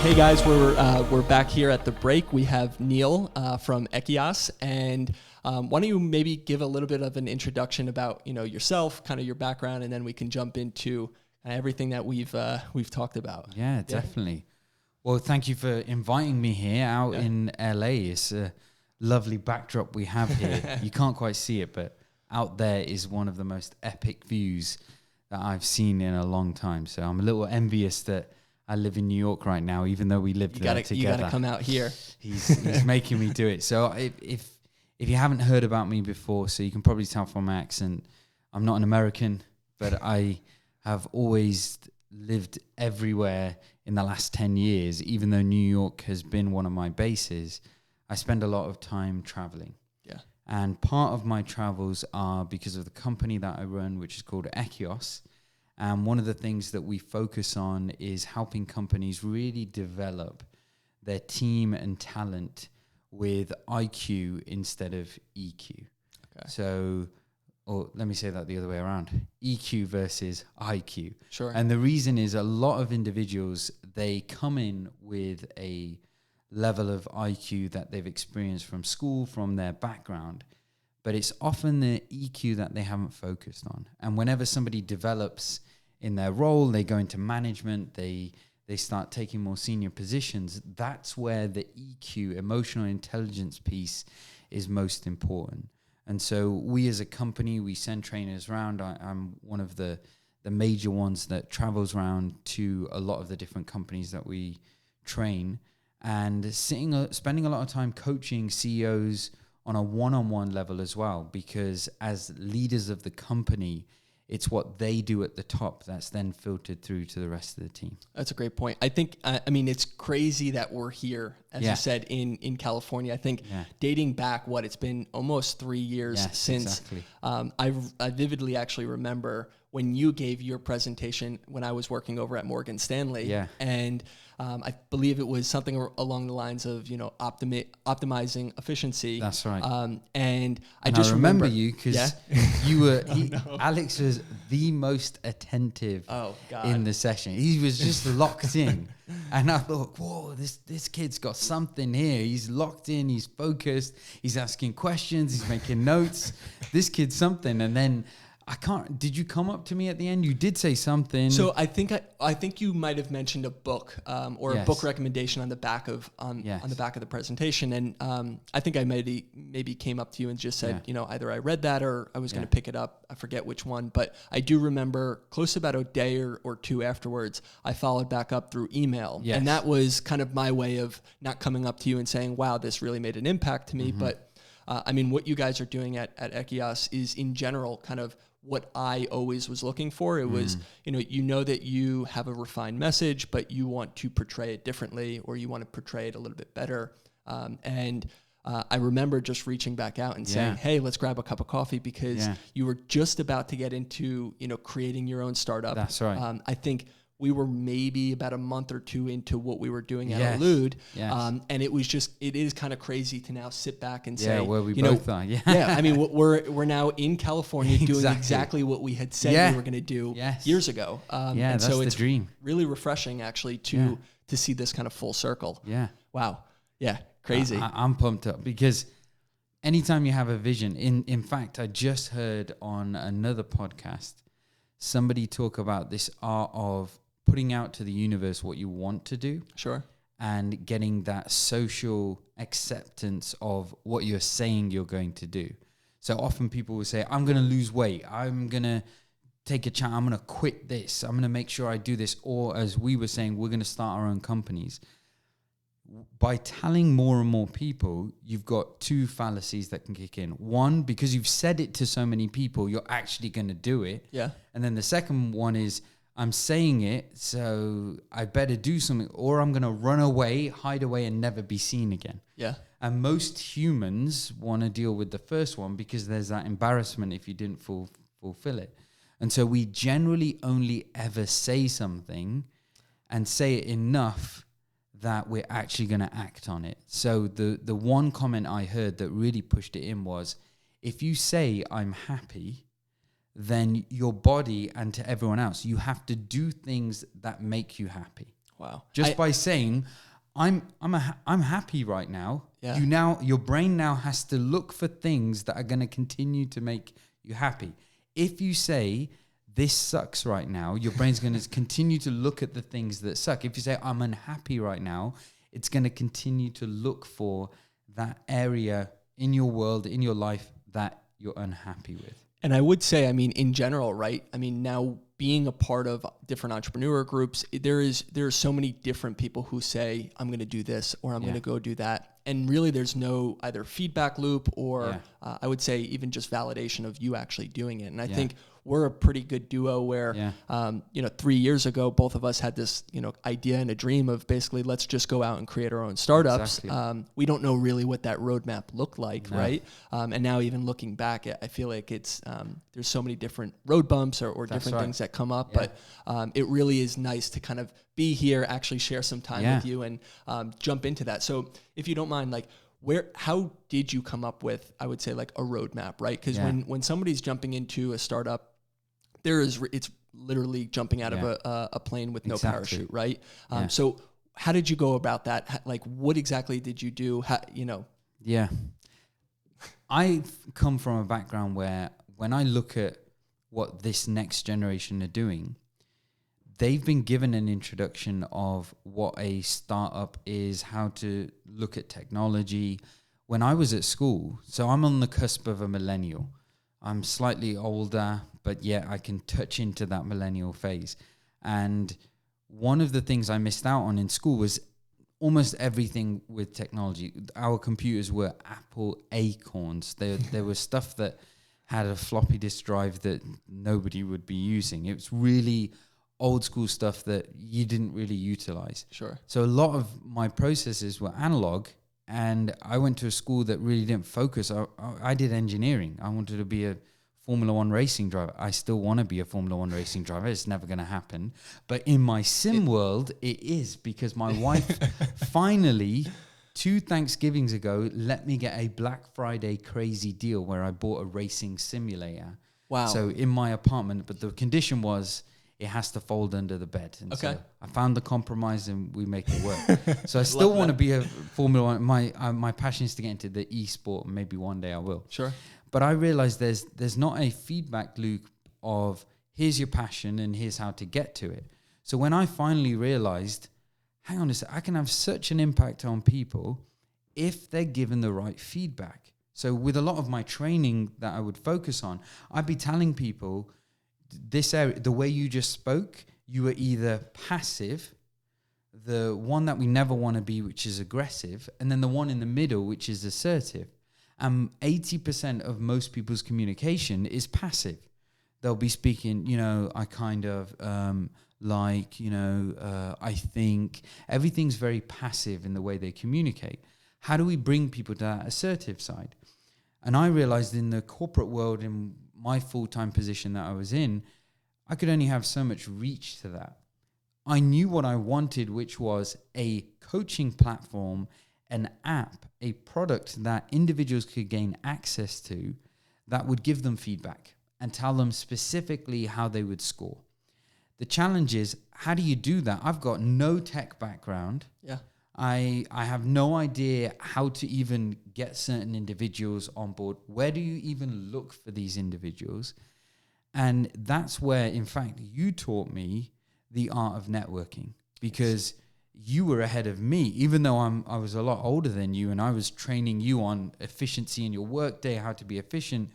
Hey guys, we're back here at the break. We have Neel from Echios, and why don't you maybe give a little bit of an introduction about yourself, kind of your background, and then we can jump into everything that we've talked about. Yeah, definitely. Well, thank you for inviting me here out in LA. It's a lovely backdrop we have here. You can't quite see it, but out there is one of the most epic views that I've seen in a long time. So I'm a little envious that I live in New York right now, even though we lived there together. You gotta come out here. He's making me do it. So if you haven't heard about me before, so you can probably tell from my accent, I'm not an American, but I have always lived everywhere in the last 10 years. Even though New York has been one of my bases, I spend a lot of time traveling. Yeah. And part of my travels are because of the company that I run, which is called Echios. And one of the things that we focus on is helping companies really develop their team and talent with IQ instead of EQ. Okay. So, or let me say that the other way around, EQ versus IQ. Sure. And the reason is a lot of individuals, they come in with a level of IQ that they've experienced from school, from their background, but it's often the EQ that they haven't focused on. And whenever somebody develops in their role, they go into management, they start taking more senior positions, that's where the EQ, emotional intelligence piece, is most important. And so we as a company, we send trainers around. I'm one of the major ones that travels around to a lot of the different companies that we train, and spending a lot of time coaching CEOs on a one-on-one level as well, because as leaders of the company, it's what they do at the top that's then filtered through to the rest of the team. That's a great point. I think, it's crazy that we're here, as you said, in California. I think dating back, it's been almost 3 years since. Exactly. I vividly actually remember when you gave your presentation when I was working over at Morgan Stanley. Yeah. And I believe it was something along the lines of, optimizing efficiency. That's right. And I just remember you because you were, Alex Alex was the most attentive in the session. He was just locked in. And I thought, whoa, this kid's got something here. He's locked in, he's focused, he's asking questions, he's making notes. This kid's something. And then did you come up to me at the end? You did say something. So I think you might have mentioned a book or a book recommendation on the back of the back of the presentation, and I think I maybe came up to you and just said, either I read that or I was going to pick it up. I forget which one, but I do remember close to about a day or two afterwards, I followed back up through email, and that was kind of my way of not coming up to you and saying, wow, this really made an impact to me, but what you guys are doing at Echios is in general kind of what I always was looking for. It was, that you have a refined message, but you want to portray it differently, or you want to portray it a little bit better. And I remember just reaching back out and saying, hey, let's grab a cup of coffee, because you were just about to get into, creating your own startup. That's right. I think we were maybe about a month or two into what we were doing at Elude. Yes. And it is kind of crazy to now sit back and say, where we both are. We're now in California doing exactly what we had said we were going to do years ago. And that's so the it's dream. Really refreshing actually to see this kind of full circle. Yeah. Wow. Yeah. Crazy. I'm pumped up because anytime you have a vision, in fact, I just heard on another podcast, somebody talk about this art of putting out to the universe what you want to do. Sure. And getting that social acceptance of what you're saying you're going to do. So often people will say, I'm going to lose weight. I'm going to take a chance. I'm going to quit this. I'm going to make sure I do this. Or as we were saying, we're going to start our own companies. By telling more and more people, you've got two fallacies that can kick in. One, because you've said it to so many people, you're actually going to do it. Yeah. And then the second one is, I'm saying it, so I better do something, or I'm going to run away, hide away, and never be seen again. Yeah. And most humans want to deal with the first one because there's that embarrassment if you didn't fulfill it. And so we generally only ever say something and say it enough that we're actually going to act on it. So the one comment I heard that really pushed it in was, if you say I'm happy, then your body and to everyone else, you have to do things that make you happy. Wow. Just by saying, I'm happy right now. Yeah. Your brain now has to look for things that are going to continue to make you happy. If you say, this sucks right now, your brain's going to continue to look at the things that suck. If you say, I'm unhappy right now, it's going to continue to look for that area in your world, in your life, that you're unhappy with. And I would say, I mean, in general, right? I mean, now being a part of different entrepreneur groups, there are so many different people who say, I'm going to do this or I'm going to go do that. And really there's no either feedback loop or I would say even just validation of you actually doing it. And I think we're a pretty good duo where, 3 years ago, both of us had this, idea and a dream of basically, let's just go out and create our own startups. Exactly. We don't know really what that roadmap looked like, right? And now even looking back, I feel like it's, there's so many different road bumps or different things that come up, but it really is nice to kind of be here, actually share some time with you and jump into that. So if you don't mind, like, how did you come up with, I would say, like a roadmap, right? Because when somebody's jumping into a startup, it's literally jumping out of a plane with no parachute, right? So how did you go about that? Like, what exactly did you do? Yeah. I come from a background where when I look at what this next generation are doing, they've been given an introduction of what a startup is, how to look at technology. When I was at school, so I'm on the cusp of a millennial. I'm slightly older, but yet I can touch into that millennial phase. And one of the things I missed out on in school was almost everything with technology. Our computers were Apple acorns. There was stuff that had a floppy disk drive that nobody would be using. It was really old school stuff that you didn't really utilize. Sure. So a lot of my processes were analog, and I went to a school that really didn't focus. I did engineering. I wanted to be a Formula One racing driver. I still want to be a Formula One racing driver. It's never going to happen. But in my sim world, it is, because my wife finally, 2 Thanksgivings ago, let me get a Black Friday crazy deal where I bought a racing simulator. Wow. So in my apartment, but the condition was it has to fold under the bed. And so I found the compromise and we make it work. So I still want to be a Formula One. My passion is to get into the e-sport, and maybe one day I will. Sure. But I realized there's not a feedback loop of here's your passion and here's how to get to it. So when I finally realized, hang on a second, I can have such an impact on people if they're given the right feedback. So with a lot of my training that I would focus on, I'd be telling people, this area, the way you just spoke, you were either passive, the one that we never want to be, which is aggressive, and then the one in the middle, which is assertive. 80% of most people's communication is passive. They'll be speaking, I kind of I think. Everything's very passive in the way they communicate. How do we bring people to that assertive side? And I realized in the corporate world, in my full-time position that I was in, I could only have so much reach to that. I knew what I wanted, which was a coaching platform, an app, a product that individuals could gain access to that would give them feedback and tell them specifically how they would score. The challenge is, how do you do that? I've got no tech background. Yeah. I have no idea how to even get certain individuals on board. Where do you even look for these individuals? And that's where, in fact, you taught me the art of networking, because you were ahead of me, even though I was a lot older than you, and I was training you on efficiency in your workday, how to be efficient.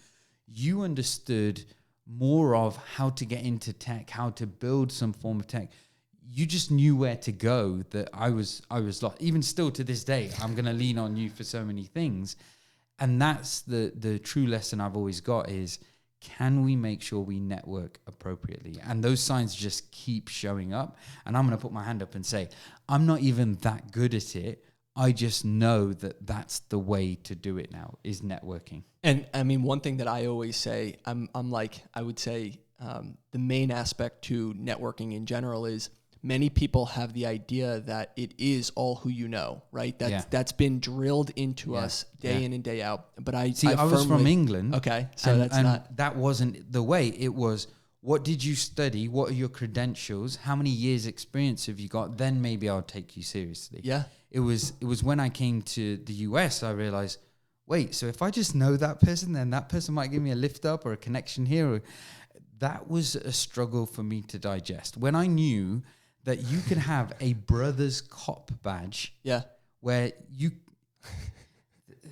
You understood more of how to get into tech, how to build some form of tech. You just knew where to go, that I was lost. Even still to this day, I'm going to lean on you for so many things. And that's the true lesson I've always got is, can we make sure we network appropriately? And those signs just keep showing up. And I'm going to put my hand up and say, I'm not even that good at it. I just know that that's the way to do it now, is networking. And I mean, one thing that I always say, I would say the main aspect to networking in general is, many people have the idea that it is all who you know, right? That's been drilled into us day in and day out. But I was from England. Okay, so that wasn't the way. It was what did you study? What are your credentials? How many years experience have you got? Then maybe I'll take you seriously. Yeah. It was when I came to the US, I realized, wait, so if I just know that person, then that person might give me a lift up or a connection here. That was a struggle for me to digest. When I knew that you could have a brother's cop badge, where you,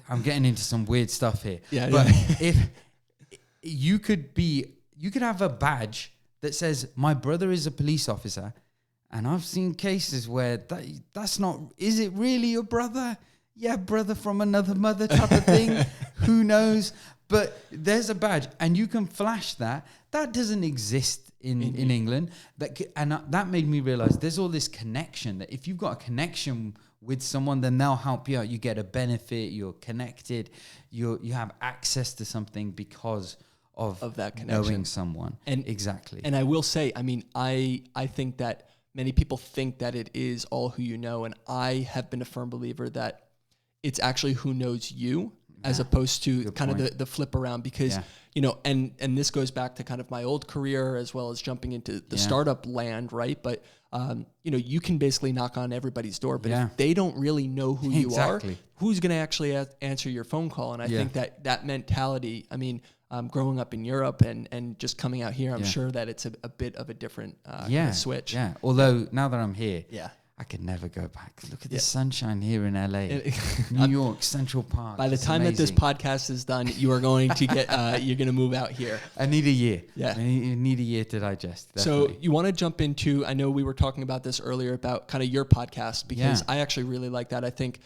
I'm getting into some weird stuff here, but if you could have a badge that says my brother is a police officer, and I've seen cases where that's not, is it really your brother? Yeah, brother from another mother type of thing. Who knows? But there's a badge, and you can flash that. That doesn't exist in England. That made me realize there's all this connection, that if you've got a connection with someone, then they'll help you out. You get a benefit. You're connected. You have access to something because of that connection. Knowing someone. Exactly. And I will say, I mean, I think that many people think that it is all who you know, and I have been a firm believer that it's actually who knows you, as opposed to kind of the flip around, because, you know, and this goes back to kind of my old career as well as jumping into the startup land, right? But, you know, you can basically knock on everybody's door, but if they don't really know who you are, who's going to actually answer your phone call? And I think that mentality, I mean, growing up in Europe and just coming out here, I'm sure that it's a bit of a different kind of switch. Yeah, although now that I'm here, I could never go back. Look at the sunshine here in LA, New York, Central Park. By the time that this podcast is done, you are going to get, you're going to move out here. I need a year. Yeah. I need a year to digest. Definitely. So you want to jump into, I know we were talking about this earlier about kind of your podcast, because I actually really like that. I think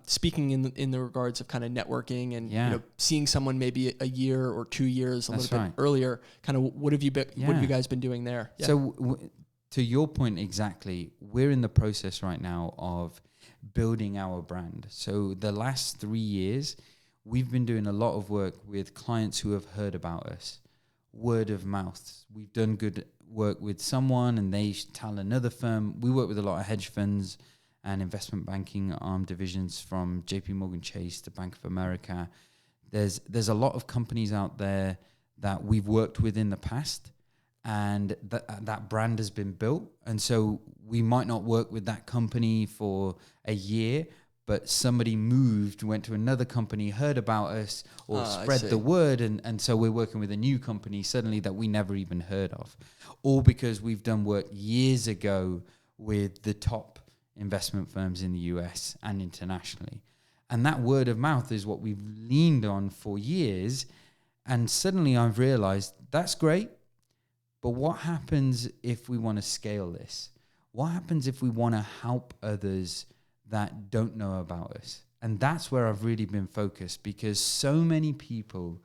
speaking in the regards of kind of networking and you know, seeing someone maybe a year or 2 years, a little bit earlier, kind of what have you you guys been doing there? Yeah. So to your point exactly, we're in the process right now of building our brand. So the last 3 years, we've been doing a lot of work with clients who have heard about us, word of mouth. We've done good work with someone and they tell another firm. We work with a lot of hedge funds and investment banking arm divisions, from JP Morgan Chase to Bank of America. There's a lot of companies out there that we've worked with in the past, and that brand has been built. And so we might not work with that company for a year, but somebody went to another company, heard about us, or spread the word. And so we're working with a new company suddenly that we never even heard of. All because we've done work years ago with the top investment firms in the US and internationally. And that word of mouth is what we've leaned on for years. And suddenly I've realized that's great. But what happens if we want to scale this? What happens if we want to help others that don't know about us? And that's where I've really been focused, because so many people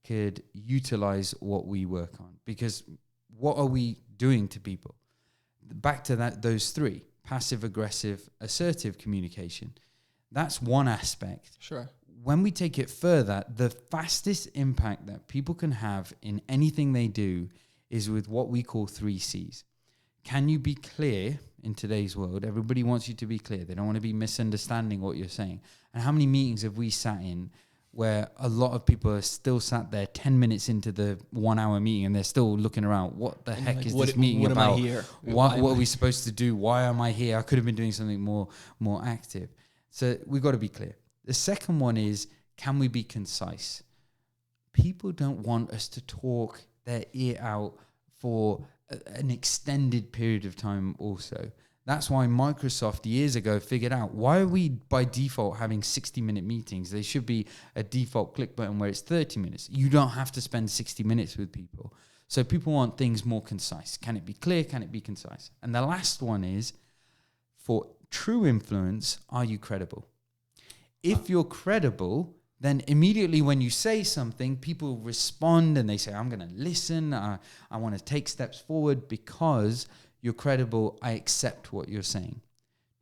could utilize what we work on. Because what are we doing to people? Back to those three: passive, aggressive, assertive communication. That's one aspect. Sure. When we take it further, the fastest impact that people can have in anything they do is with what we call 3 C's. Can you be clear in today's world? Everybody wants you to be clear. They don't want to be misunderstanding what you're saying. And how many meetings have we sat in where a lot of people are still sat there 10 minutes into the 1 hour meeting and they're still looking around, what the heck is this meeting about? What am I here? What are we supposed to do? Why am I here? I could have been doing something more active. So we've got to be clear. The second one is, can we be concise? People don't want us to talk their ear out for an extended period of time also. That's why Microsoft years ago figured out, why are we by default having 60-minute meetings? There should be a default click button where it's 30 minutes. You don't have to spend 60 minutes with people. So people want things more concise. Can it be clear? Can it be concise? And the last one is, for true influence, are you credible? If you're credible, then immediately when you say something, people respond and they say, I'm going to listen. I want to take steps forward because you're credible. I accept what you're saying.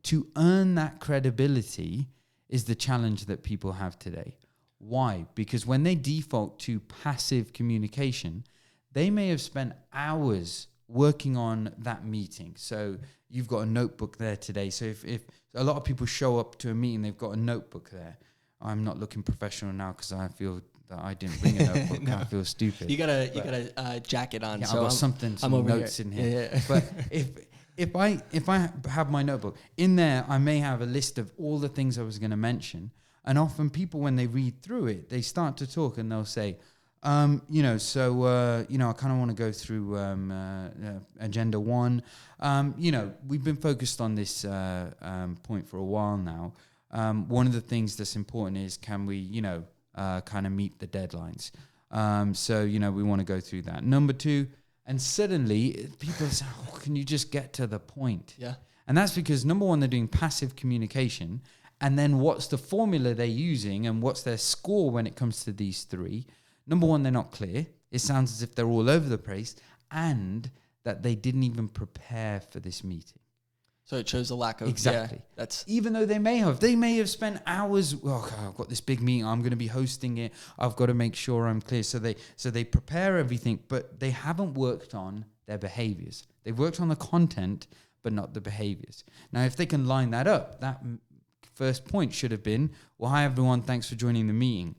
To earn that credibility is the challenge that people have today. Why? Because when they default to passive communication, they may have spent hours working on that meeting. So you've got a notebook there today. So if a lot of people show up to a meeting, they've got a notebook there. I'm not looking professional now because I feel that I didn't bring a notebook. No. I feel stupid. You got a jacket on. Yeah, so I've got some notes in here. Yeah. But if I have my notebook in there, I may have a list of all the things I was going to mention. And often people, when they read through it, they start to talk and they'll say, I kind of want to go through agenda 1. We've been focused on this point for a while now. One of the things that's important is, can we, kind of meet the deadlines? We want to go through that. Number 2, and suddenly people say, can you just get to the point? Yeah. And that's because, number 1, they're doing passive communication. And then what's the formula they're using and what's their score when it comes to these 3? Number 1, they're not clear. It sounds as if they're all over the place, and that they didn't even prepare for this meeting. So it shows a lack of... Exactly. Yeah, that's even though they may have spent hours, I've got this big meeting, I'm going to be hosting it, I've got to make sure I'm clear. So they prepare everything, but they haven't worked on their behaviors. They've worked on the content, but not the behaviors. Now, if they can line that up, that first point should have been, well, hi everyone, thanks for joining the meeting.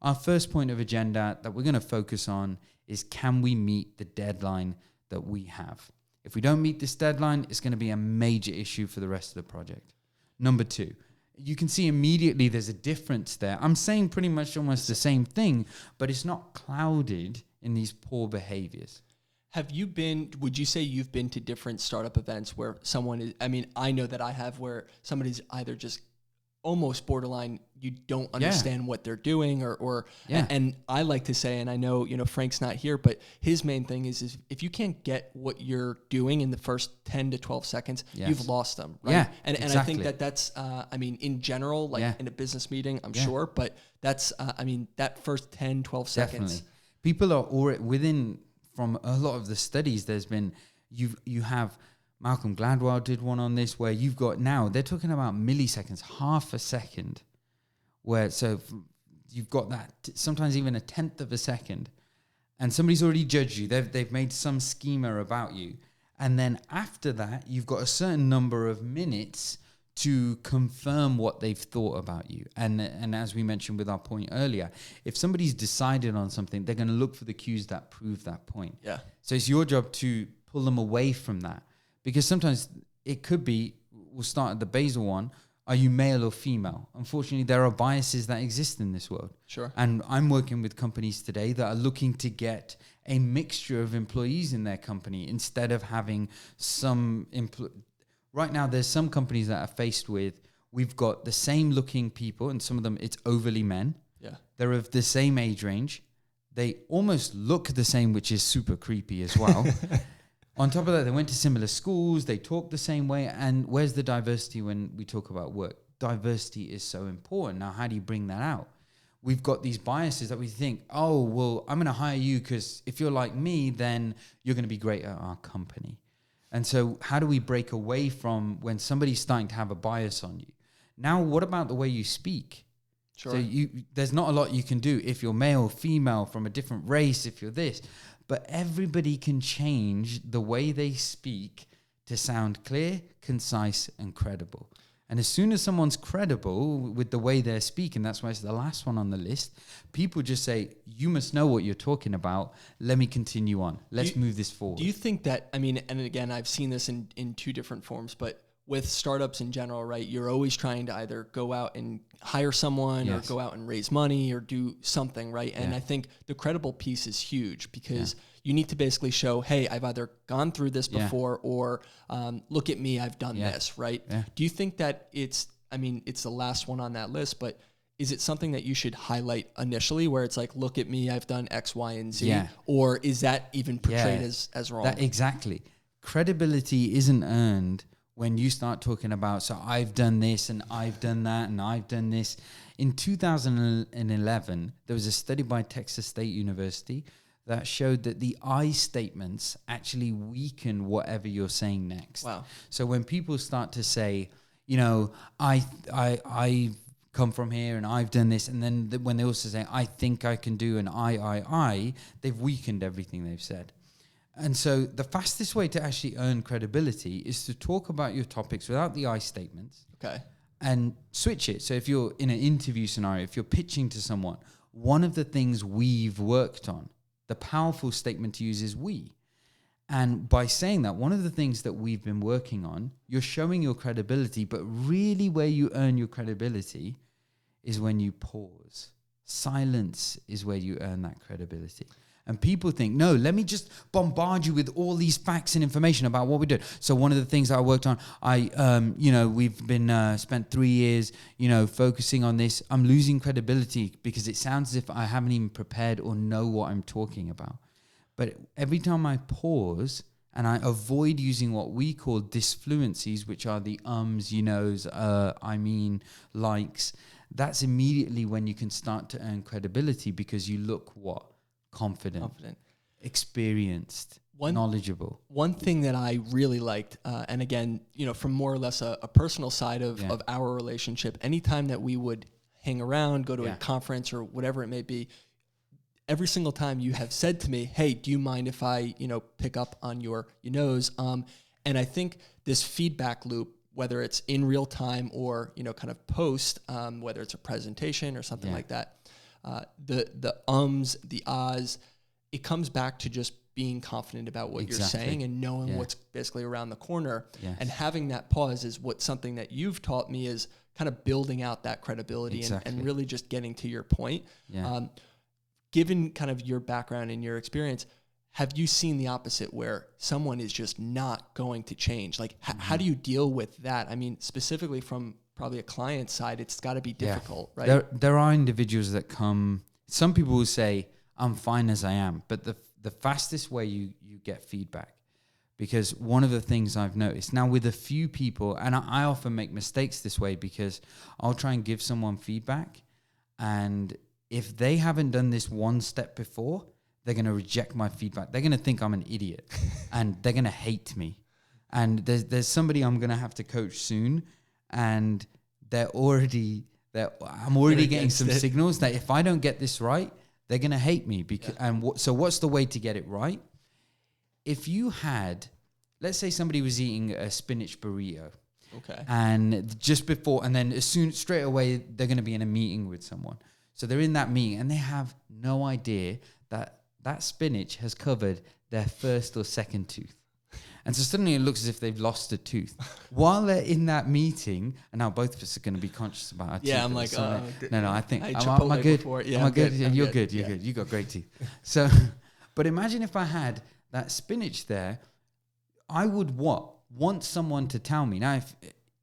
Our first point of agenda that we're going to focus on is, can we meet the deadline that we have? If we don't meet this deadline, it's going to be a major issue for the rest of the project. Number 2, you can see immediately there's a difference there. I'm saying pretty much almost the same thing, but it's not clouded in these poor behaviors. Would you say you've been to different startup events where someone is, I know that I have, where somebody's either just almost borderline, you don't understand what they're doing, and I like to say, and I know, Frank's not here, but his main thing is if you can't get what you're doing in the first 10 to 12 seconds, you've lost them. Right? Yeah, and exactly. I think in general, in a business meeting, I'm sure, but that's, that first 10, 12 seconds. Definitely. People are already within, from a lot of the studies, there's been, you have, Malcolm Gladwell did one on this, where you've got now, they're talking about milliseconds, half a second, so you've got that, sometimes even a tenth of a second, and somebody's already judged you. They've made some schema about you. And then after that, you've got a certain number of minutes to confirm what they've thought about you. And as we mentioned with our point earlier, if somebody's decided on something, they're going to look for the cues that prove that point. Yeah. So it's your job to pull them away from that. Because sometimes it could be, we'll start at the basal one, are you male or female? Unfortunately, there are biases that exist in this world. Sure. And I'm working with companies today that are looking to get a mixture of employees in their company instead of having some... Right now, there's some companies that are faced with, we've got the same looking people, and some of them, it's overly men. Yeah. They're of the same age range. They almost look the same, which is super creepy as well. On top of that, they went to similar schools, they talk the same way, and where's the diversity when we talk about work? Diversity is so important. Now, how do you bring that out? We've got these biases that we think, oh, well, I'm going to hire you because if you're like me, then you're going to be great at our company. And so how do we break away from when somebody's starting to have a bias on you? Now, what about the way you speak? Sure. So there's not a lot you can do if you're male, female, from a different race, if you're this. But everybody can change the way they speak to sound clear, concise, and credible. And as soon as someone's credible with the way they're speaking, that's why it's the last one on the list, people just say, you must know what you're talking about. Let me continue on. Let's move this forward. Do you think that, and again, I've seen this in 2 different forms, but with startups in general, right, you're always trying to either go out and hire someone or go out and raise money or do something, right? And I think the credible piece is huge because you need to basically show, hey, I've either gone through this before or look at me, I've done this, right? Yeah. Do you think that it's the last one on that list, but is it something that you should highlight initially where it's like, look at me, I've done X, Y, and Z? Yeah. Or is that even portrayed as wrong? Exactly. Credibility isn't earned when you start talking about, so I've done this and I've done that and I've done this. In 2011, there was a study by Texas State University that showed that the I statements actually weaken whatever you're saying next. Wow. So when people start to say, I come from here and I've done this, and then when they also say, I think I can do an I, they've weakened everything they've said. And so the fastest way to actually earn credibility is to talk about your topics without the I statements. Okay. And switch it. So if you're in an interview scenario, if you're pitching to someone, one of the things we've worked on, the powerful statement to use is we. And by saying that, one of the things that we've been working on, you're showing your credibility, but really where you earn your credibility is when you pause. Silence is where you earn that credibility. And people think, no, let me just bombard you with all these facts and information about what we did. So one of the things that I worked on, we've been spent 3 years, focusing on this. I'm losing credibility because it sounds as if I haven't even prepared or know what I'm talking about. But every time I pause and I avoid using what we call disfluencies, which are the ums, likes, that's immediately when you can start to earn credibility because you look what? Confident, experienced, knowledgeable. One thing that I really liked, and again, from more or less a personal side of our relationship, anytime that we would hang around, go to a conference or whatever it may be, every single time you have said to me, hey, do you mind if I, pick up on your nose? And I think this feedback loop, whether it's in real time or, kind of post, whether it's a presentation or something like that, the ums, the ahs, it comes back to just being confident about what you're saying and knowing what's basically around the corner. Yes. And having that pause is something that you've taught me is kind of building out that credibility and really just getting to your point. Yeah. Given kind of your background and your experience, have you seen the opposite where someone is just not going to change? Like, how do you deal with that? I mean, specifically from probably a client side, it's got to be difficult, right? There are individuals that come, some people will say, I'm fine as I am, but the fastest way you get feedback, because one of the things I've noticed now with a few people, and I often make mistakes this way because I'll try and give someone feedback, and if they haven't done this one step before, they're going to reject my feedback. They're going to think I'm an idiot and they're going to hate me. And there's somebody I'm going to have to coach soon, and I'm already getting some signals that if I don't get this right, they're going to hate me. So what's the way to get it right? If you had, let's say somebody was eating a spinach burrito. Okay. And just before, and then straight away, they're going to be in a meeting with someone. So they're in that meeting and they have no idea that spinach has covered their first or second tooth. And so suddenly it looks as if they've lost a tooth. While they're in that meeting, and now both of us are going to be conscious about our teeth. Yeah, I'm like, no, I think, am I good? Yeah, am I good? Yeah, you're good. You're good. You got great teeth. So, but imagine if I had that spinach there, I would want someone to tell me. Now,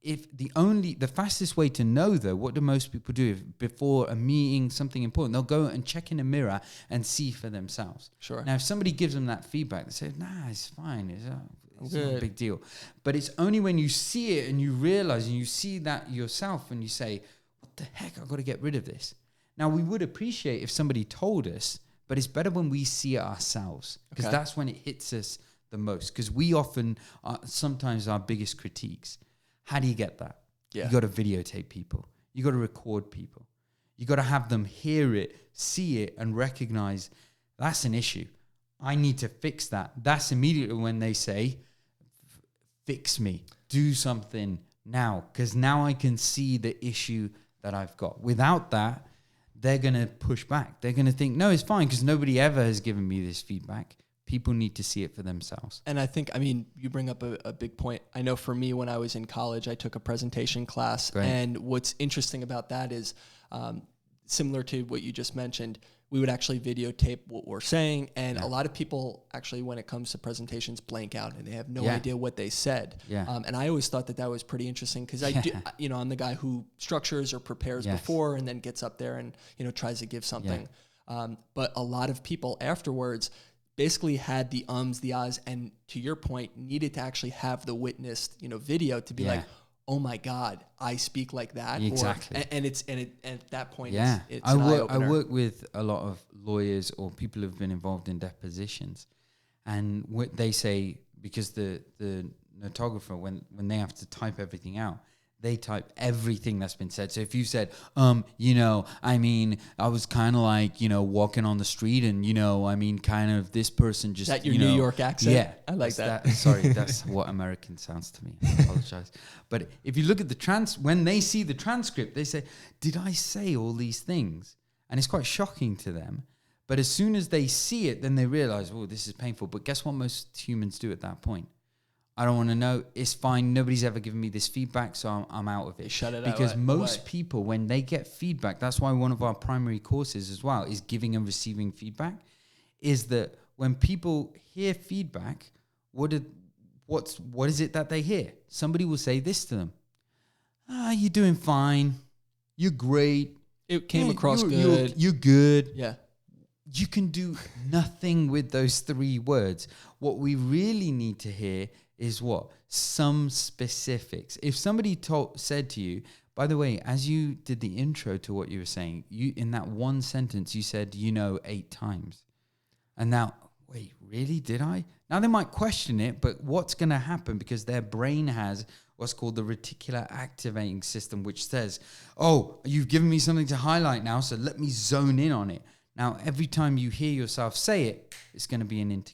if the fastest way to know though, what do most people do before a meeting, something important, they'll go and check in a mirror and see for themselves. Sure. Now, if somebody gives them that feedback, they say, nah, it's fine. It's not a big deal. But it's only when you see it and you realize and you see that yourself and you say, what the heck, I've got to get rid of this. Now, we would appreciate if somebody told us, but it's better when we see it ourselves, because that's when it hits us the most. Because we often, sometimes our biggest critiques. How do you get that? Yeah. You got to videotape people. You got to record people. You got to have them hear it, see it, and recognize that's an issue. I need to fix that. That's immediately when they say, fix me, do something now, because now I can see the issue that I've got. Without that, they're going to push back. They're going to think, no, it's fine, because nobody ever has given me this feedback. People need to see it for themselves. And I think, you bring up a big point. I know for me, when I was in college, I took a presentation class. Great. And what's interesting about that is similar to what you just mentioned, we would actually videotape what we're saying. And a lot of people actually, when it comes to presentations, blank out and they have no idea what they said. Yeah. And I always thought that was pretty interesting because I'm the guy who structures or prepares before and then gets up there and, tries to give something. Yeah. But a lot of people afterwards basically had the ums, the ahs, and to your point, needed to actually have the witnessed, video to be like, oh my God, I speak like that. Exactly. And at that point, it's I work with a lot of lawyers or people who've been involved in depositions, and what they say, because the notographer, when they have to type everything out, they type everything that's been said. So if you said, I was kind of like, walking on the street and, kind of this person just, is that your New York accent? Yeah. I like that. Sorry, that's what American sounds to me. I apologize. But if you look at when they see the transcript, they say, did I say all these things? and it's quite shocking to them. But as soon as they see it, then they realize, oh, this is painful. But guess what most humans do at that point? I don't want to know. It's fine. Nobody's ever given me this feedback, so I'm out of it. Shut it out. Because most away. people, when they get feedback, that's why one of our primary courses as well is giving and receiving feedback, is that when people hear feedback, what is it that they hear? Somebody will say this to them. You're doing fine. You're great. It came across good. You're good. Yeah. You can do nothing with those 3 words. What we really need to hear is what? Some specifics. If somebody said to you, by the way, as you did the intro to what you were saying, you in that one sentence, you said, 8 times. And now, wait, really? Did I? Now they might question it, but what's going to happen, because their brain has what's called the reticular activating system, which says, oh, you've given me something to highlight now, so let me zone in on it. Now, every time you hear yourself say it, it's going to be an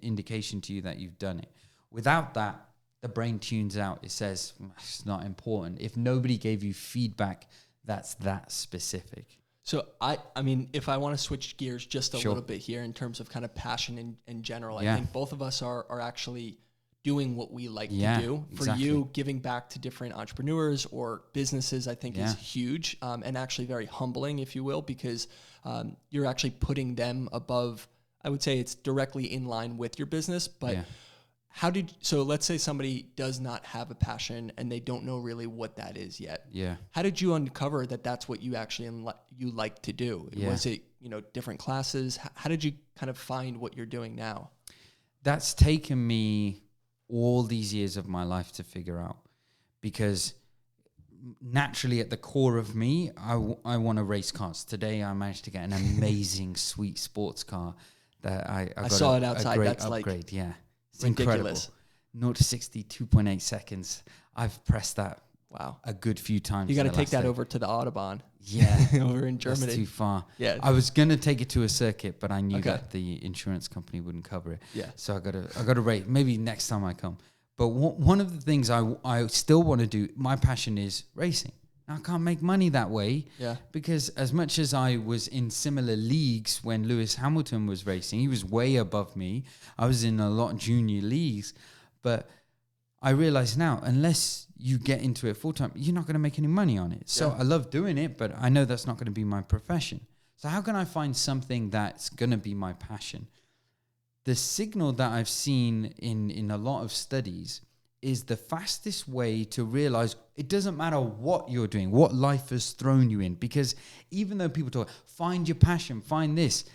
indication to you that you've done it. Without that, the brain tunes out. It says, it's not important. If nobody gave you feedback, that's that specific. So, I mean, if I want to switch gears just a little bit here in terms of kind of passion in general, I think both of us are actually doing what we like to do. For you, giving back to different entrepreneurs or businesses, I think is huge and actually very humbling, if you will, because you're actually putting them above. I would say it's directly in line with your business, but so let's say somebody does not have a passion and they don't know really what that is yet. Yeah. How did you uncover that that's what you actually you like to do? Yeah. Was it, different classes? How did you kind of find what you're doing now? That's taken me all these years of my life to figure out, because naturally at the core of me, I want to race cars. Today I managed to get an amazing, sweet sports car that I got saw it outside. A great That's upgrade. like It's ridiculous. Incredible. 0 to 60, 2.8 seconds. I've pressed that a good few times. You got to take that over to the Autobahn. Yeah. Over in Germany. That's too far. Yeah. I was going to take it to a circuit, but I knew that the insurance company wouldn't cover it. Yeah. So I got to rate. Maybe next time I come. But one of the things I still want to do, my passion is racing. I can't make money that way. Yeah. Because as much as I was in similar leagues when Lewis Hamilton was racing, he was way above me. I was in a lot of junior leagues. But I realize now, unless you get into it full time, you're not going to make any money on it. So I love doing it, but I know that's not going to be my profession. So how can I find something that's going to be my passion? The signal that I've seen in a lot of studies is the fastest way to realize it doesn't matter what you're doing, what life has thrown you in. Because even though people talk, find your passion, find this.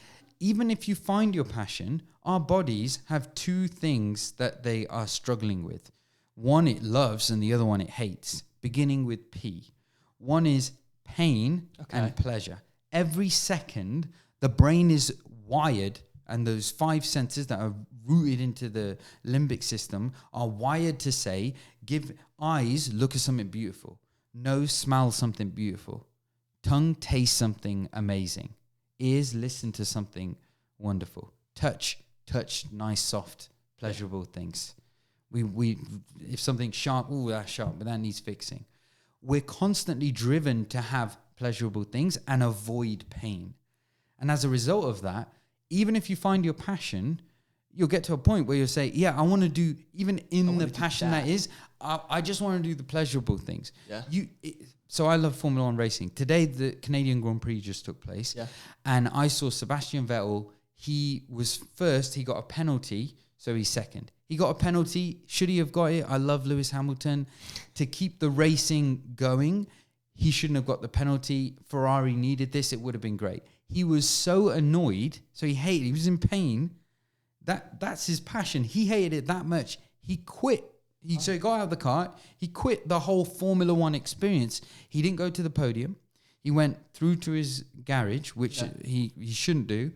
Even if you find your passion, our bodies have 2 things that they are struggling with. One it loves and the other one it hates, beginning with P. One is pain and pleasure. Every second, the brain is wired, and those 5 senses that are rooted into the limbic system are wired to say, give eyes, look at something beautiful. Nose, smell something beautiful. Tongue, taste something amazing. Ears, listen to something wonderful. Touch nice, soft, pleasurable things. We if something's sharp, that's sharp, but that needs fixing. We're constantly driven to have pleasurable things and avoid pain. And as a result of that, even if you find your passion, you'll get to a point where you'll say, I want to do, even in the passion that is, I just want to do the pleasurable things. Yeah. So I love Formula 1 racing. Today, the Canadian Grand Prix just took place. Yeah. And I saw Sebastian Vettel. He was first. He got a penalty, so he's second. He got a penalty. Should he have got it? I love Lewis Hamilton. To keep the racing going, he shouldn't have got the penalty. Ferrari needed this. It would have been great. He was so annoyed. So he hated. He was in pain. That's his passion. He hated it that much. He quit. So he got out of the car. He quit the whole Formula 1 experience. He didn't go to the podium. He went through to his garage, which he shouldn't do.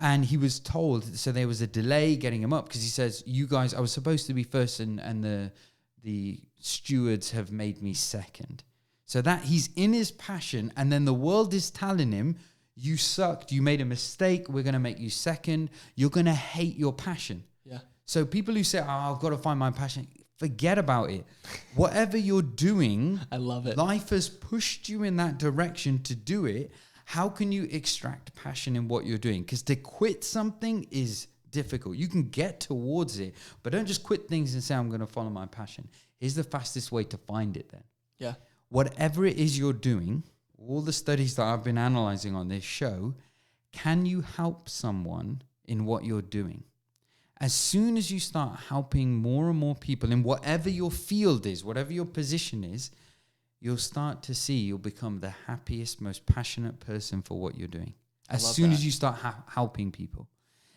And he was told, so there was a delay getting him up, because he says, you guys, I was supposed to be first and the stewards have made me second. So that he's in his passion, and then the world is telling him, you sucked, you made a mistake, we're going to make you second, you're going to hate your passion. Yeah. So people who say, I've got to find my passion, forget about it. Whatever you're doing, I love it. Life has pushed you in that direction to do it. How can you extract passion in what you're doing? Because to quit something is difficult. You can get towards it, but don't just quit things and say, I'm going to follow my passion. Here's the fastest way to find it then. Yeah. Whatever it is you're doing, all the studies that I've been analyzing on this show, can you help someone in what you're doing? As soon as you start helping more and more people in whatever your field is, whatever your position is, you'll start to see you'll become the happiest, most passionate person for what you're doing. As soon as you start helping people.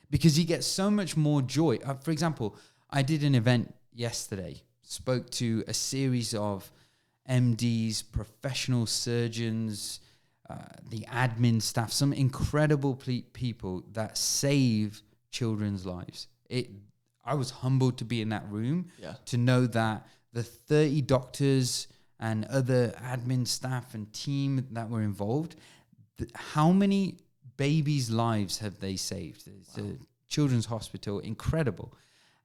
Because you get so much more joy. For example, I did an event yesterday, spoke to a series of MDs, professional surgeons, the admin staff, some incredible people that save children's lives. I was humbled to be in that room, to know that the 30 doctors and other admin staff and team that were involved, how many babies' lives have they saved? It's a children's hospital, incredible.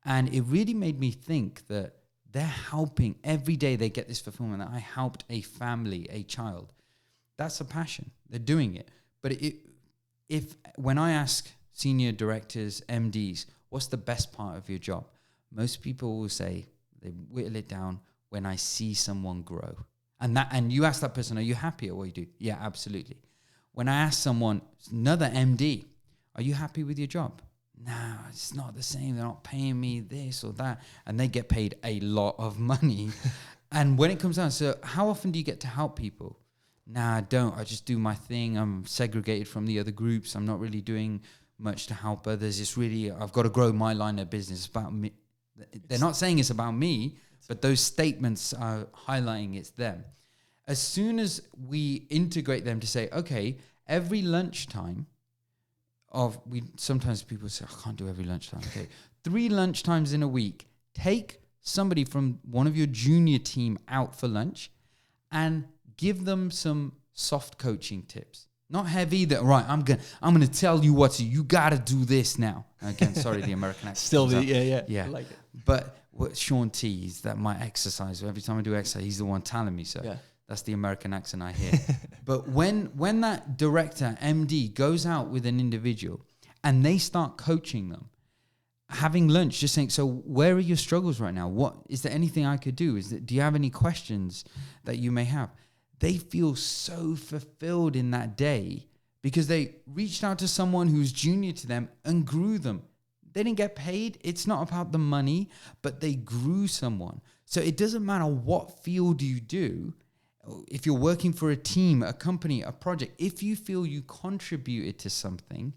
And it really made me think that they're helping. Every day they get this fulfillment that I helped a family, a child. That's a passion. They're doing it. But if when I ask senior directors, MDs, what's the best part of your job? Most people will say, they whittle it down, when I see someone grow. And you ask that person, are you happy at what you do? Yeah, absolutely. When I ask someone, another MD, are you happy with your job? Nah, it's not the same. They're not paying me this or that. And they get paid a lot of money. And when it comes down, so how often do you get to help people? Nah, I don't. I just do my thing. I'm segregated from the other groups. I'm not really doing much to help others. It's really, I've got to grow my line of business. It's about me. They're not saying it's about me, but those statements are highlighting it's them. As soon as we integrate them to say, okay, every lunchtime sometimes people say, I can't do every lunchtime. Okay, 3 lunchtimes in a week, take somebody from one of your junior team out for lunch and give them some soft coaching tips. Not heavy that, right, I'm gonna tell you you gotta do this now. Again, sorry, the American accent. Still, yeah. I like it. But what Sean T is that my exercise, every time I do exercise, he's the one telling me. So that's the American accent I hear. But when that director, MD, goes out with an individual and they start coaching them, having lunch, just saying, so where are your struggles right now? What is there anything I could do? Do you have any questions that you may have? They feel so fulfilled in that day because they reached out to someone who's junior to them and grew them. They didn't get paid. It's not about the money, but they grew someone. So it doesn't matter what field you do. If you're working for a team, a company, a project, if you feel you contributed to something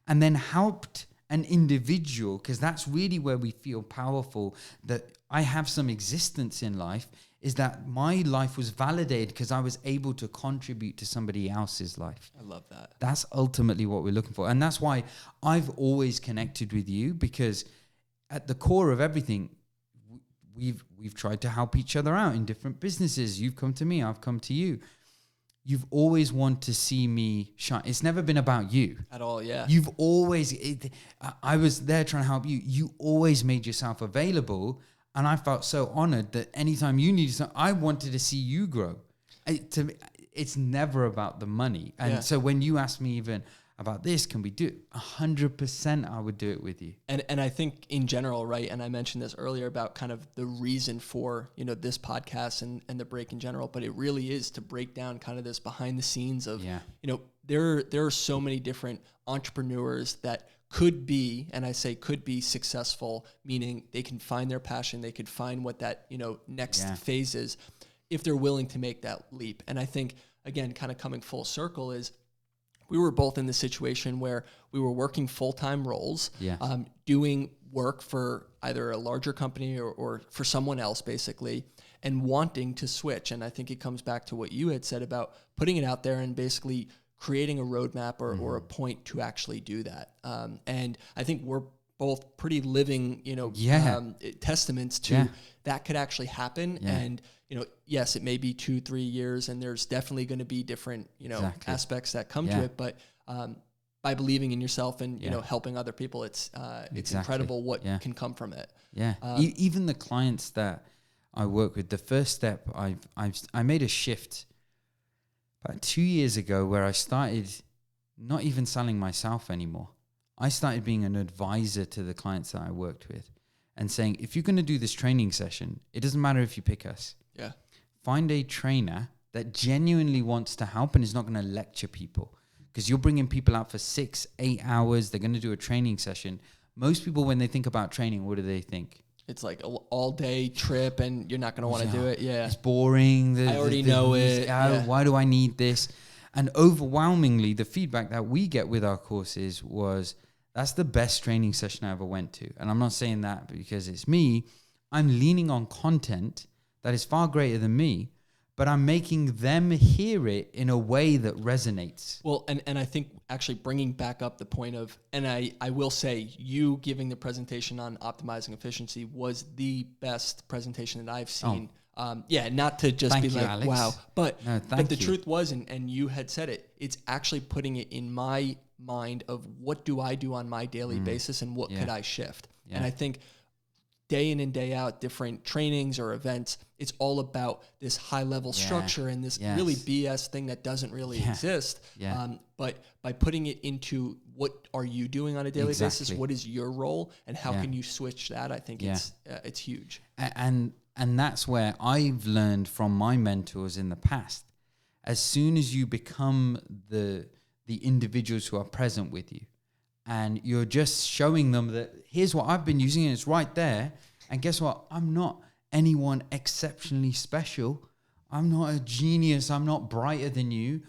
and then helped an individual, because that's really where we feel powerful, that I have some existence in life, is that my life was validated because I was able to contribute to somebody else's life. I love that. That's ultimately what we're looking for. And that's why I've always connected with you, because at the core of everything, we've tried to help each other out in different businesses. You've come to me, I've come to you. You've always wanted to see me shine. It's never been about you. At all, yeah. You've always, I was there trying to help you. You always made yourself available. And I felt so honored that anytime you needed something, I wanted to see you grow. To me, it's never about the money. And so when you ask me even about this, can we do it? 100% I would do it with you. And I think in general, right, and I mentioned this earlier about kind of the reason for, this podcast and the break in general, but it really is to break down kind of this behind the scenes of, there are so many different entrepreneurs that could be, and I say could be successful, meaning they can find their passion, they could find what that, next phase is if they're willing to make that leap. And I think, again, kind of coming full circle is we were both in the situation where we were working full-time roles, doing work for either a larger company or for someone else, basically, and wanting to switch. And I think it comes back to what you had said about putting it out there and basically creating a roadmap or a point to actually do that. And I think we're both pretty living, testaments to that could actually happen. Yeah. And, yes, it may be 2-3 years and there's definitely going to be different, aspects that come to it. But by believing in yourself and, helping other people, it's incredible what can come from it. Yeah. Even the clients that I work with, the first step I made a shift about 2 years ago where I started not even selling myself anymore. I started being an advisor to the clients that I worked with and saying, if you're going to do this training session, it doesn't matter if you pick us. Yeah. Find a trainer that genuinely wants to help and is not going to lecture people, because you're bringing people out for 6-8 hours. They're going to do a training session. Most people, when they think about training, what do they think? It's like an all-day trip, and you're not going to want to do it. Yeah, it's boring. I already know it. Why do I need this? And overwhelmingly, the feedback that we get with our courses was, that's the best training session I ever went to. And I'm not saying that because it's me. I'm leaning on content that is far greater than me, but I'm making them hear it in a way that resonates. Well, and I think actually bringing back up the point of, and I will say, you giving the presentation on optimizing efficiency was the best presentation that I've seen. Not to just Thank be you, like, Alex. wow, but the you. truth was, and you had said it, it's actually putting it in my mind of what do I do on my daily basis and what could I shift? Yeah. And I think day in and day out, different trainings or events, it's all about this high level structure and this really BS thing that doesn't really exist. Yeah. But by putting it into what are you doing on a daily basis, what is your role, and how can you switch that? I think it's huge. And that's where I've learned from my mentors in the past. As soon as you become the individuals who are present with you, and you're just showing them that here's what I've been using and it's right there. And guess what? I'm not anyone exceptionally special. I'm not a genius. I'm not brighter than you.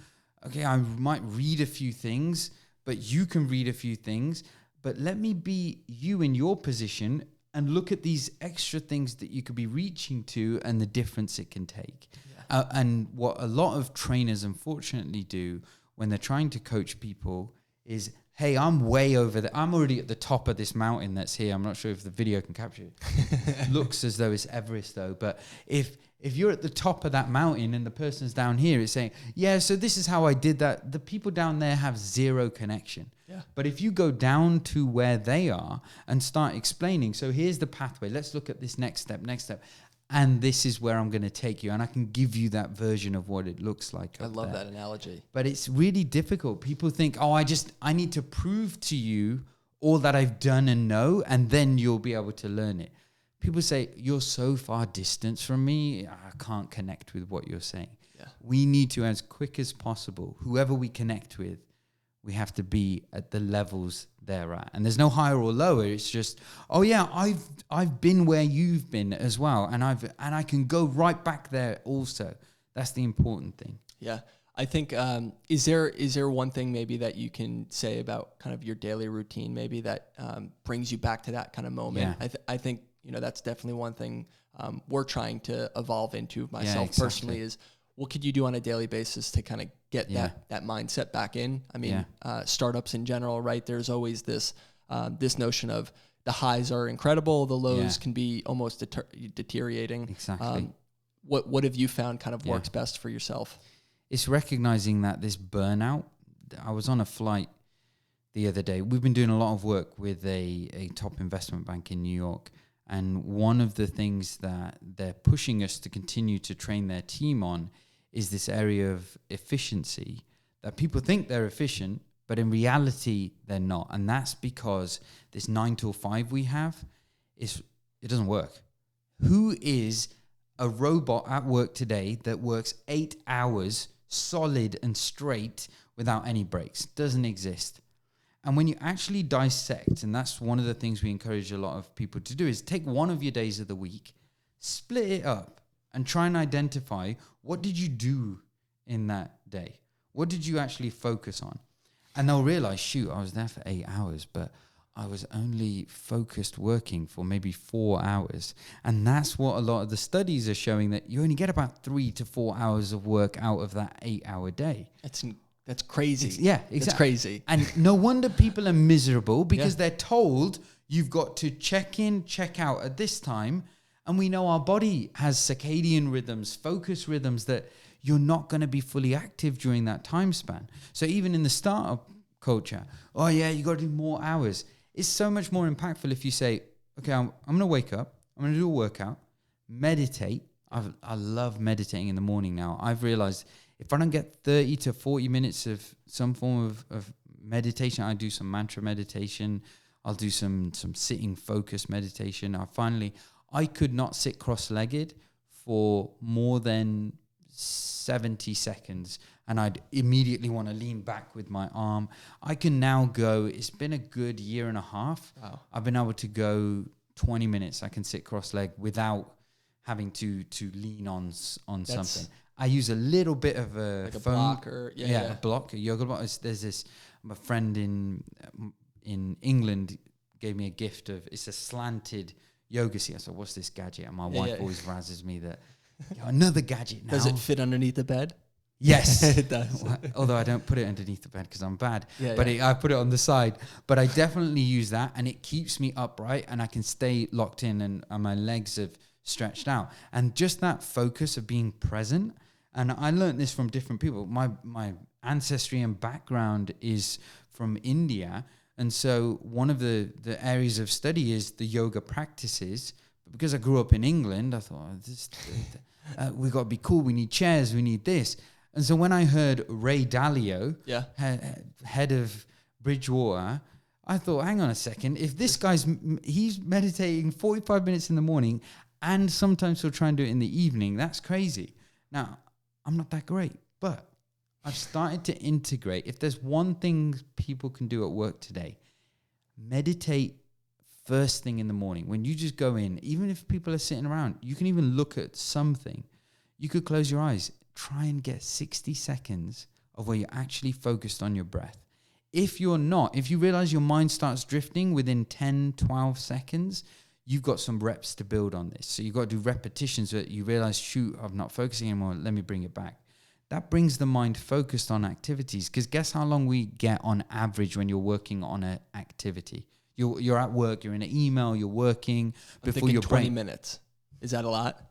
Okay, I might read a few things, but you can read a few things. But let me be you in your position and look at these extra things that you could be reaching to and the difference it can take. Yeah. And what a lot of trainers unfortunately do when they're trying to coach people is, hey, I'm way over there. I'm already at the top of this mountain that's here. I'm not sure if the video can capture it. Looks as though it's Everest though. But if you're at the top of that mountain and the person's down here, it's saying, yeah, so this is how I did that. The people down there have zero connection. Yeah. But if you go down to where they are and start explaining, so here's the pathway. Let's look at this next step. And this is where I'm going to take you. And I can give you that version of what it looks like. I love that analogy. But it's really difficult. People think, I need to prove to you all that I've done and know, and then you'll be able to learn it. People say, you're so far distant from me, I can't connect with what you're saying. Yeah. We need to, as quick as possible, whoever we connect with, we have to be at the levels they're at. And there's no higher or lower. It's just, I've been where you've been as well. And I can go right back there also. That's the important thing. Yeah. I think, is there one thing maybe that you can say about kind of your daily routine, maybe that brings you back to that kind of moment? Yeah. I think, that's definitely one thing we're trying to evolve into, myself personally, is what could you do on a daily basis to kind of get that mindset back in? I mean, startups in general, right? There's always this notion of the highs are incredible, the lows can be almost deteriorating. Exactly. What have you found kind of works best for yourself? It's recognizing that this burnout. I was on a flight the other day. We've been doing a lot of work with a top investment bank in New York. And one of the things that they're pushing us to continue to train their team on is this area of efficiency, that people think they're efficient, but in reality, they're not. And that's because this 9 till 5 we have, it doesn't work. Who is a robot at work today that works 8 hours solid and straight without any breaks? Doesn't exist. And when you actually dissect, and that's one of the things we encourage a lot of people to do, is take one of your days of the week, split it up, and try and identify, what did you do in that day? What did you actually focus on? And they'll realize, shoot, I was there for 8 hours, but I was only focused working for maybe 4 hours. And that's what a lot of the studies are showing, that you only get about 3 to 4 hours of work out of that 8 hour day. That's crazy. Exactly. It's crazy. And no wonder people are miserable, because they're told you've got to check in, check out at this time. And we know our body has circadian rhythms, focus rhythms, that you're not going to be fully active during that time span. So even in the startup culture, you got to do more hours. It's so much more impactful if you say, okay, I'm going to wake up, I'm going to do a workout, meditate. I love meditating in the morning now. I've realized if I don't get 30 to 40 minutes of some form of meditation, I do some mantra meditation. I'll do some sitting focus meditation. I could not sit cross-legged for more than 70 seconds. And I'd immediately want to lean back with my arm. I can now go, it's been a good year and a half. Wow. I've been able to go 20 minutes. I can sit cross-legged without having to lean on something. I use a little bit of a like a foam, block or a block, a yoga block. There's this, my friend in England gave me a gift of, it's a slanted yoga seat. I said, what's this gadget? And my wife always razzes me that, another gadget now. Does it fit underneath the bed? Yes. It does. Although I don't put it underneath the bed because I'm bad. I put it on the side. But I definitely use that, and it keeps me upright, and I can stay locked in, and my legs have stretched out. And just that focus of being present. And I learned this from different people. My ancestry and background is from India. And so one of the areas of study is the yoga practices. But because I grew up in England, I thought, we got to be cool. We need chairs. We need this. And so when I heard Ray Dalio, head of Bridgewater, I thought, hang on a second. If this he's meditating 45 minutes in the morning, and sometimes he'll try and do it in the evening, that's crazy. Now, I'm not that great, but I've started to integrate. If there's one thing people can do at work today, meditate first thing in the morning. When you just go in, even if people are sitting around, you can even look at something. You could close your eyes. Try and get 60 seconds of where you're actually focused on your breath. If you're not, if you realize your mind starts drifting within 10, 12 seconds, you've got some reps to build on this. So you've got to do repetitions so that you realize, shoot, I'm not focusing anymore. Let me bring it back. That brings the mind focused on activities. Because guess how long we get on average when you're working on an activity? You're at work, you're in an email, you're working. Before your 20 minutes. Is that a lot?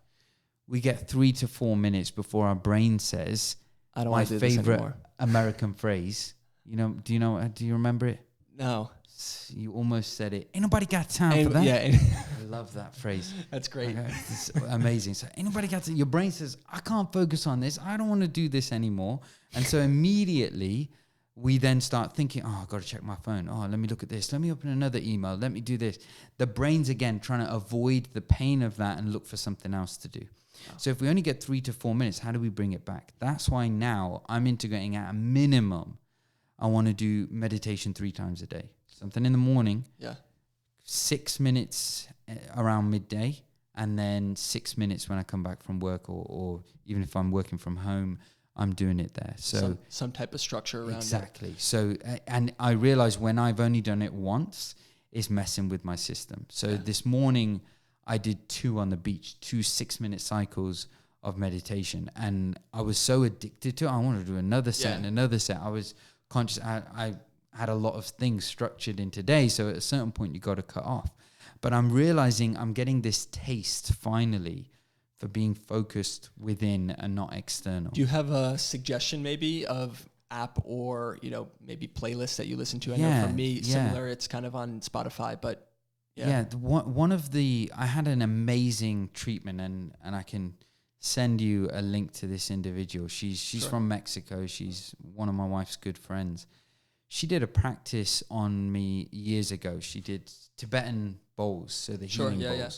We get 3 to 4 minutes before our brain says, I don't want to do this favorite anymore. American phrase. Do you remember it? No. You almost said it. Ain't nobody got time for that. Yeah. I love that phrase. That's great. Okay, it's amazing. So ain't nobody got to, your brain says, I can't focus on this. I don't want to do this anymore. And so immediately we then start thinking, I've got to check my phone. Let me look at this. Let me open another email. Let me do this. The brain's again trying to avoid the pain of that and look for something else to do. So if we only get 3 to 4 minutes, how do we bring it back? That's why now I'm integrating at a minimum. I want to do meditation 3 times a day. Something in the morning. 6 minutes around midday. And then 6 minutes when I come back from work or even if I'm working from home, I'm doing it there. So some type of structure around exactly. So, and I realize when I've only done it once, it's messing with my system. So this morning, I did 2 on the beach, 2 6-minute cycles of meditation. And I was so addicted to it. I wanted to do another set and another set. I was conscious. I had a lot of things structured in today. So at a certain point, you got to cut off. But I'm realizing I'm getting this taste finally for being focused within and not external. Do you have a suggestion maybe of app or, maybe playlist that you listen to? I know for me, similar, it's kind of on Spotify, but I had an amazing treatment and I can send you a link to this individual. She's from Mexico. She's one of my wife's good friends. She did a practice on me years ago. She did Tibetan bowls, so the healing bowls. Yeah.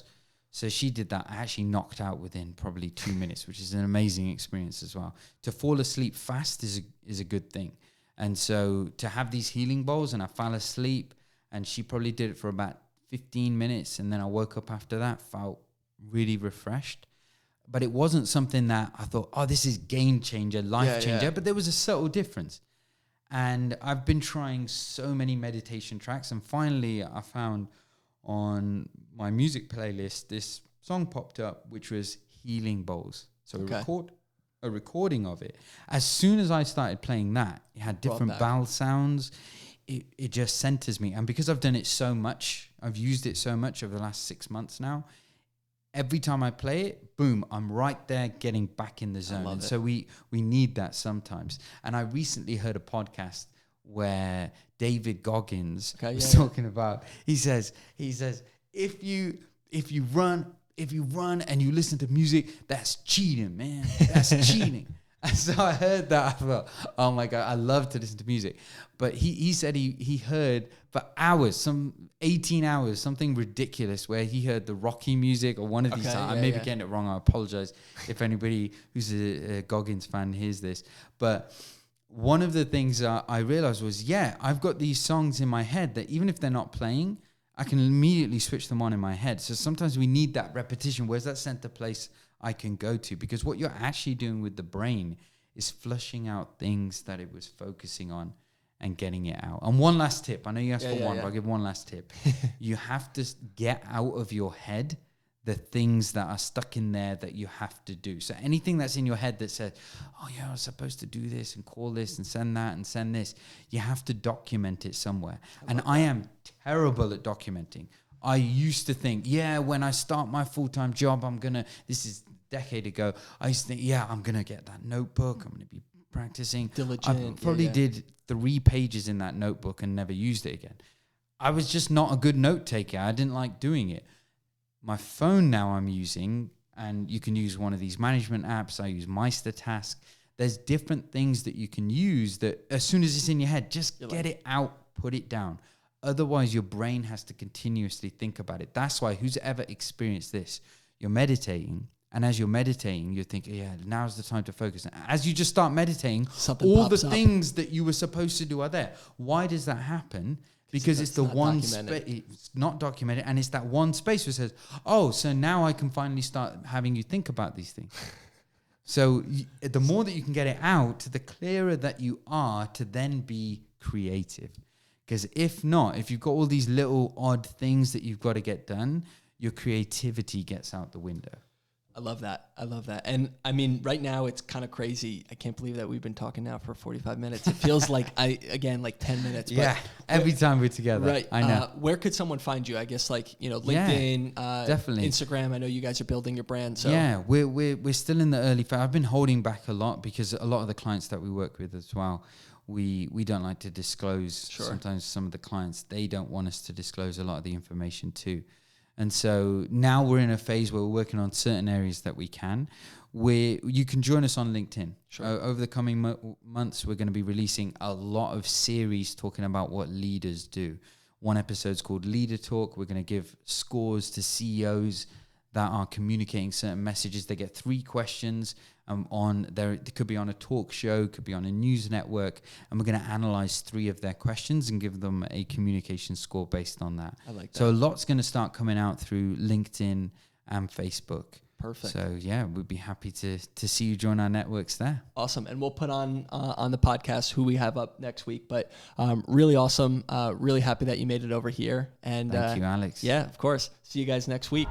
So she did that. I actually knocked out within probably 2 minutes, which is an amazing experience as well. To fall asleep fast is a good thing. And so to have these healing bowls, and I fell asleep, and she probably did it for about 15 minutes, and then I woke up after that, felt really refreshed. But it wasn't something that I thought, this is game changer, life changer. But there was a subtle difference. And I've been trying so many meditation tracks, and finally I found on my music playlist this song popped up, which was Healing Bowls. So a recording of it. As soon as I started playing that, it had different bowel sounds. It just centers me. And because I've done it so much, I've used it so much over the last 6 months now, every time I play it, boom, I'm right there getting back in the zone. And so we need that sometimes. And I recently heard a podcast where David Goggins was talking about, he says, if you run and you listen to music, that's cheating, man. That's cheating. And so I heard that. I thought, oh my God, I love to listen to music. But he said he heard for hours, some 18 hours, something ridiculous, where he heard the Rocky music or one of these. I may be getting it wrong. I apologize if anybody who's a Goggins fan hears this. But one of the things I realized was, I've got these songs in my head that even if they're not playing, I can immediately switch them on in my head. So sometimes we need that repetition. Where's that center place I can go to? Because what you're actually doing with the brain is flushing out things that it was focusing on and getting it out. And one last tip. I know you asked for one, but I'll give one last tip. You have to get out of your head the things that are stuck in there that you have to do. So anything that's in your head that says, oh yeah, I was supposed to do this and call this and send that and send this, you have to document it somewhere. I am terrible at documenting. I used to think, when I start my full-time job, this is a decade ago, I used to think, I'm going to get that notebook. I'm going to be practicing. Diligent. I probably did 3 pages in that notebook and never used it again. I was just not a good note taker. I didn't like doing it. My phone now I'm using, and you can use one of these management apps. I use MeisterTask. There's different things that you can use that as soon as it's in your head, just get it out, put it down. Otherwise, your brain has to continuously think about it. That's why who's ever experienced this? You're meditating, and as you're meditating, you're thinking, now's the time to focus. As you just start meditating, all the things that you were supposed to do are there. Why does that happen? Because it's the one space, it's not documented, and it's that one space where it says, so now I can finally start having you think about these things. So the more that you can get it out, the clearer that you are to then be creative. Because if not, if you've got all these little odd things that you've got to get done, your creativity gets out the window. I love that. And I mean, right now it's kind of crazy. I can't believe that we've been talking now for 45 minutes. It feels like 10 minutes. But every time we're together. Right. I know. Where could someone find you? I guess LinkedIn, definitely. Instagram. I know you guys are building your brand. So we're still in the early phase. I've been holding back a lot because a lot of the clients that we work with as well, we don't like to disclose. Sure. Sometimes some of the clients, they don't want us to disclose a lot of the information too. And so now we're in a phase where we're working on certain areas that we can. You can join us on LinkedIn. Sure. Over the coming months, we're going to be releasing a lot of series talking about what leaders do. One episode's called Leader Talk. We're going to give scores to CEOs that are communicating certain messages. They get 3 questions it could be on a talk show, could be on a news network, and we're going to analyze 3 of their questions and give them a communication score based on that. I like that. So a lot's going to start coming out through LinkedIn and Facebook. Perfect. So we'd be happy to see you join our networks there. Awesome. And we'll put on the podcast who we have up next week, but really awesome. Really happy that you made it over here. And thank you, Alex. Yeah, of course. See you guys next week.